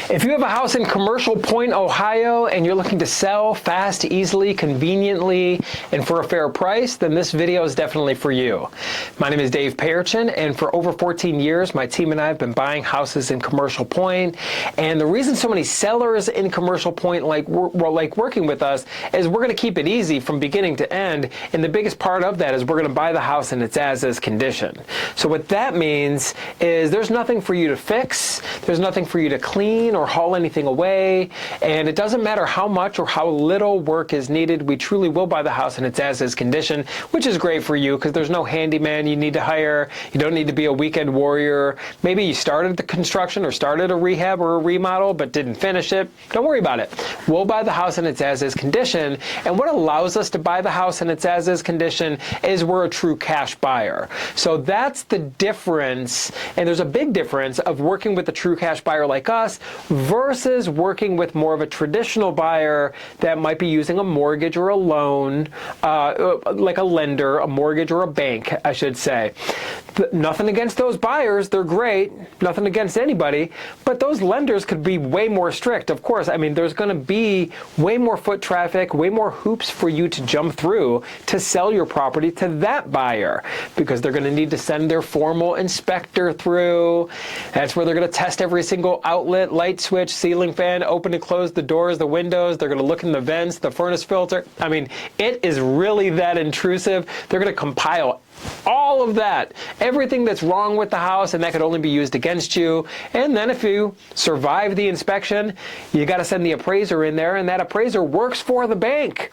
If you have a house in Commercial Point, Ohio, and you're looking to sell fast, easily, conveniently, and for a fair price, then this video is definitely for you. My name is Dave Payerchin, and for over 14 years, my team and I have been buying houses in Commercial Point. And the reason so many sellers in Commercial Point like working with us is we're going to keep it easy from beginning to end. And the biggest part of that is we're going to buy the house in its as-is condition. So what that means is there's nothing for you to fix, there's nothing for you to clean or haul anything away, and it doesn't matter how much or how little work is needed. We truly will buy the house in its as-is condition, which is great for you because there's no handyman you need to hire. You don't need to be a weekend warrior. Maybe you started the construction or started a rehab or a remodel but didn't finish it. Don't worry about it. We'll buy the house in its as-is condition, and what allows us to buy the house in its as-is condition is we're a true cash buyer. So that's the difference, and there's a big difference of working with a true cash buyer like us versus working with more of a traditional buyer that might be using a mortgage or a loan, like a lender, a mortgage or a bank, I should say. Nothing against those buyers, they're great, nothing against anybody, but those lenders could be way more strict. Of course, I mean, there's going to be way more foot traffic, way more hoops for you to jump through to sell your property to that buyer, because they're going to need to send their formal inspector through. That's where they're going to test every single outlet, light switch, ceiling fan, open and close the doors, the windows. They're going to look in the vents, the furnace filter. I mean, it is really that intrusive. They're going to compile all of that, everything that's wrong with the house, and that could only be used against you. And then if you survive the inspection, you got to send the appraiser in there, and that appraiser works for the bank.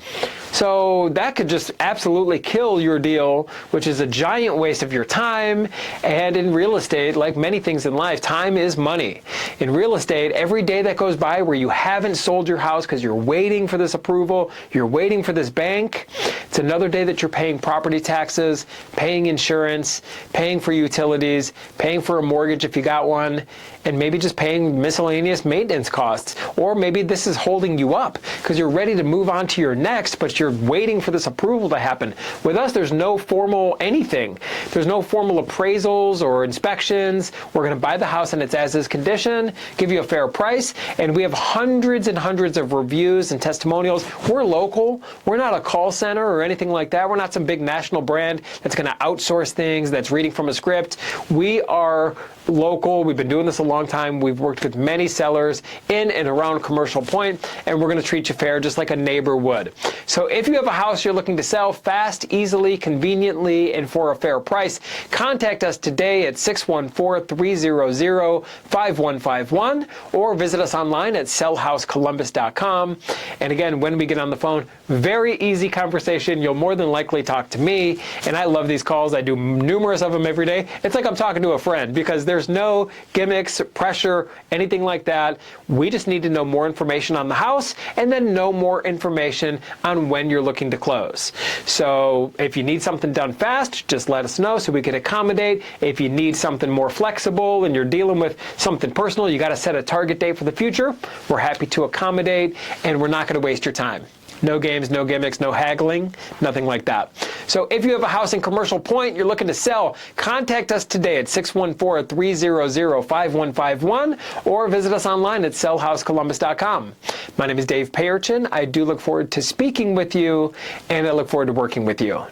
So that could just absolutely kill your deal, which is a giant waste of your time. And in real estate, like many things in life, time is money. In real estate, every day that goes by where you haven't sold your house because you're waiting for this approval, you're waiting for this bank, it's another day that you're paying property taxes, paying insurance, paying for utilities, paying for a mortgage if you got one, and maybe just paying miscellaneous maintenance costs. Or maybe this is holding you up because you're ready to move on to your next, but you're waiting for this approval to happen. With us, there's no formal anything. There's no formal appraisals or inspections. We're going to buy the house in its as-is condition, give you a fair price, and we have hundreds and hundreds of reviews and testimonials. We're local. We're not a call center or anything like that. We're not some big national brand that's going to outsource things, that's reading from a script. We are local. We've been doing this a long time. We've worked with many sellers in and around Commercial Point, and we're going to treat you fair just like a neighbor would. So if you have a house you're looking to sell fast, easily, conveniently, and for a fair price, contact us today at 614-300-5151 or visit us online at sellhousecolumbus.com. And again, when we get on the phone, very easy conversation. You'll more than likely talk to me, and I love these calls. I do numerous of them every day. It's like I'm talking to a friend because there's no gimmicks, pressure, anything like that. We just need to know more information on the house and then know more information on when you're looking to close. So if you need something done fast, just let us know so we can accommodate. If you need something more flexible and you're dealing with something personal, you got to set a target date for the future, we're happy to accommodate, and we're not going to waste your time. No games, no gimmicks, no haggling, nothing like that. So if you have a house in Commercial Point you're looking to sell, contact us today at 614-300-5151 or visit us online at sellhousecolumbus.com. My name is Dave Payerchin. I do look forward to speaking with you, and I look forward to working with you.